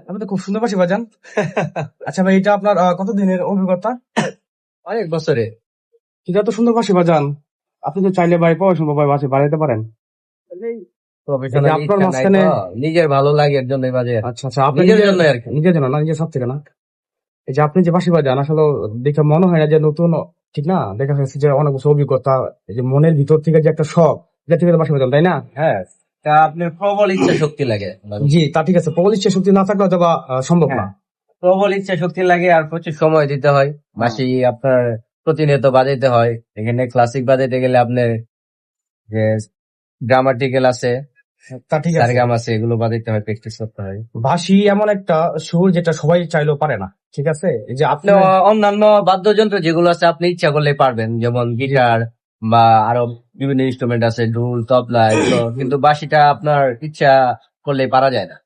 আপনি তো খুব সুন্দর বাঁশি বাজান। আচ্ছা ভাই, এটা আপনার কত দিনের অভিজ্ঞতা? অনেক বছরে। কিন্তু এত সুন্দর বাঁশি বাজান, আপনি তো চাইলে ভাই পড়াশোনা ভাই বাঁশি বাড়াইতে পারেন। এই যে প্রফেশনাল আপনার ইচ্ছা নাই মাঝখানে, তো, নিজের ভালো লাগে এর জন্য বাজে। আচ্ছা আচ্ছা, আপনি নিজের জন্য আর কি। নিজের জন্য না, নিজের সব থেকে না। এই যে আপনি যে বাঁশি বাজান, আসলে দেখে মনে হয় না যে নতুন, ঠিক না? দেখা যাচ্ছে যে অনেক বছর অভিজ্ঞতা, এই যে মনের ভিতর থেকে যে একটা শখ, এটা থেকে তো বাঁশি বাজান, তাই না? হ্যাঁ, তা আপনার প্রবল ইচ্ছা শক্তি লাগে। জি, তা ঠিক আছে, প্রবল ইচ্ছা শক্তি না থাকলে হয়তো বা সম্ভব না। হ্যাঁ, প্রবল ইচ্ছা শক্তি লাগে আর প্রচুর সময় দিতে হয়। বাঁশি আপনার প্রতিনিয়ত বাজাইতে হয়। এখানে ক্লাসিক বাজাইতে গেলে আপনার যে গ্রামাটিক্যাল আছে, তা ঠিক আছে, সারেগাম আছে, এগুলো বাজাইতে হয়, প্র্যাকটিস করতে হয়। বাঁশি এমন একটা সুর যেটা সবাই চাইলেও পারে না, ঠিক আছে? এই যে আপনি, আপনি অন্যান্য বাদ্যযন্ত্র যেগুলো আছে আপনি ইচ্ছা করলে পারবেন, যেমন গিটার বা আরো বিভিন্ন ইনস্ট্রুমেন্ট আছে, ঢোল, তবলা, এগুলো। কিন্তু বাঁশিটা আপনার ইচ্ছা করলে পারা যায় না।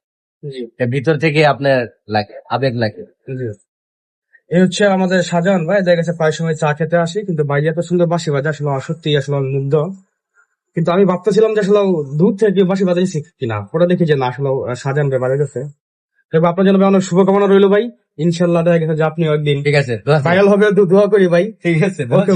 এটা ভিতর থেকে আপনার লাগে, আবেগ লাগে। এই হচ্ছে আমাদের শাহজাহান ভাই, দেখা গেছে প্রায় সময় চা খেতে আসি, কিন্তু ভাই এত সুন্দর বাঁশি বাজে, আসলে আমার সত্যি আসলে আমি মুগ্ধ। কিন্তু আমি ভাবতেছিলাম যে আসলে দূর থেকে বাঁশি বাজাইছি কিনা, পরে দেখি যে না, আসলে শাহজাহান ভাই বাজে গেছে। তবে আপনার জন্য ভাই অনেক শুভকামনা রইলো ভাই। ইনশাল্লাহ দেখা গেছে যে আপনি একদিন ঠিক আছে, দোয়া করি। ভাইরাল হবে, দোয়া করি ভাই। ঠিক আছে, ওকে।